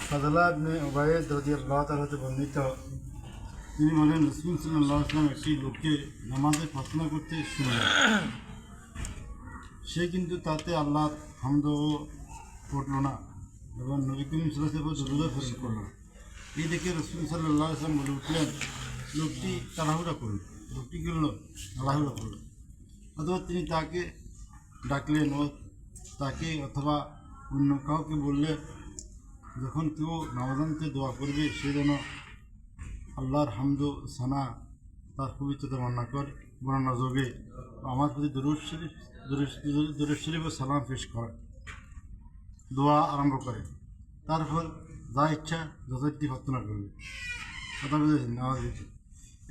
ফাদলা ইবনে উবাইদ রাদিয়াল্লাহু তাআলা হতে বর্ণিত, তিনি বলেন রাসূল সাল্লাল্লাহু আলাইহি ওয়াসাল্লাম একটি লোককে নামাজে প্রার্থনা করতে শুনলেন। সে কিন্তু তাতে আল্লাহর হামদ পড়ল না এবং নবী করিম সাল্লাল্লাহু আলাইহি ওয়াসাল্লাম দরুদ প্রেরণ করল না। এই দেখে রাসূল সাল্লাল্লাহু আলাইহি ওয়াসাল্লাম বলে উঠলেন, লোকটি তাড়াহুড়া করল। লোকটি কি হলো? তাড়াহুড়া করল। অথবা তিনি তাকে ডাকলেন ও তাকে অথবা অন্য কাউকে বললেন, যখন কেউ নামাজান্তে দোয়া করবে সে যেন আল্লাহর হামদ সানা তার পবিত্রতা বর্ণনা যোগে আমার প্রতি দরুদ শরীফ ও সালাম পেশ করে দোয়া আরম্ভ করে, তারপর যা ইচ্ছা যথারীতি প্রার্থনা করবে। কথা বুঝেছেন? নামাজ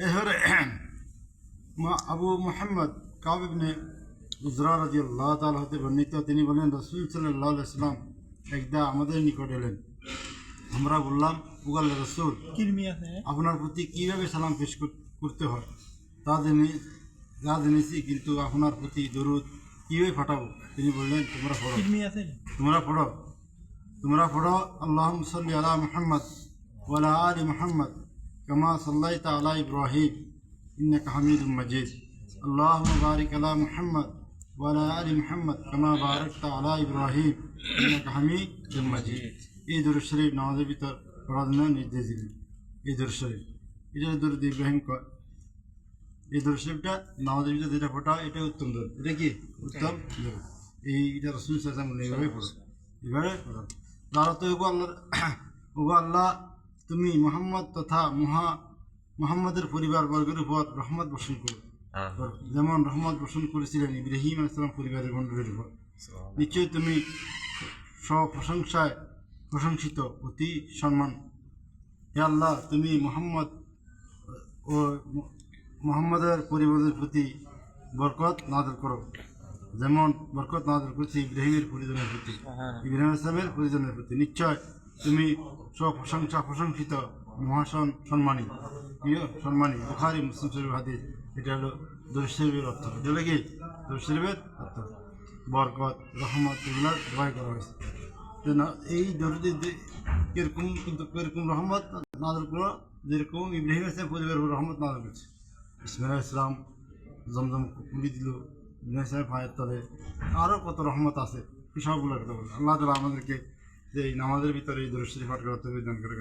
এরপরে আবু মুহাম্মদ কাব ইবনে উজরা রাদিয়াল্লাহু তাআলা হতে বর্ণিত, তিনি বলেন রাসূল সাল্লাল্লাহু আলাইহি ওয়াসাল্লাম একদা আমাদের নিকট এলেন। আমরা বললাম, ও আল্লাহর রাসূল, আপনার প্রতি কীভাবে সালাম পেশ করতে হয় তা জেনেছি, কিন্তু আপনার প্রতি দরুদ কীভাবে ফাটাবো? তিনি বললেন, তোমরা পড়ো আল্লাহুম্মা সাল্লি আলা মুহাম্মদ ওয়া আলা আলি মুহাম্মদ কামা সাল্লাইতা আলা ইব্রাহিম ইন্নাকা হামিদুম মাজিদ। আল্লাহুম্মা বারিক আলা মুহাম্মদ ওয়া আলা আলি মুহাম্মদ কামা বারাকতা আলা ইব্রাহিম ইন্নাকা হামিদুম মাজিদ। এই দরুদ শরীফ নামাজের ভিতর পড়ার জন্য নির্দেশ দিলেন। এই দরুদ শরীফ, এটা দরুদ ইব্রাহিম কয়। এই দরুদ শরীফটা নামাজের ভিতরে যেটা ফোটা, এটা উত্তম দরুদ। এটা কি উত্তম দরুদ? এইটা রাসূল সাল্লাল্লাহু আলাইহি ওয়াসাল্লাম এইভাবে পড়ো, এবারে পড়ো। তারা তো ওগো আল্লাহ, তুমি মুহাম্মদ তথা মুহাম্মদের পরিবার বর্গের উপর রহমত বর্ষণ করো, যেমন রহমত বর্ষণ করেছিলেন ইব্রাহিম আলাইহিস সালাম পরিবারের মণ্ডলীর উপর। নিশ্চয়ই তুমি প্রশংসায় প্রশংসিত, অতি সম্মান। হে আল্লাহ, তুমি মুহাম্মদের পরিবারের প্রতি বরকত নাযিল করো, যেমন বরকত নাযিল করেছি ইব্রাহিমের পরিজনের প্রতি, ইব্রাহিম ইসলামের পরিজনের প্রতি। নিশ্চয় তুমি প্রশংসিত, সম্মানী। বুখারী মুসলিম শরীফের হাদিস। এটা হলো দরুদ শরীফের অর্থ। এটা হলো কি দরুদ শরীফের অর্থ? বরকত, রহমত, এগুলোর দোয়া করা হয়েছে। এই দরুদে এরকম রহমত নাযিল করো যেরকম ইব্রাহিম ইসলাম পরিবারের রহমত নাযিল করছে। ইসমাইল ইসলাম জমজম কুলি দিল ইব্রাহিম ইসলামের পায়ের তলে, আরও কত রহমত আছে, সবগুলোর কথা বলে। আল্লাহ তাআলা আমাদেরকে যে এই নামাজের ভিতরে এই দরুদ শরীফ পাঠ করার তৌফিক দান করে।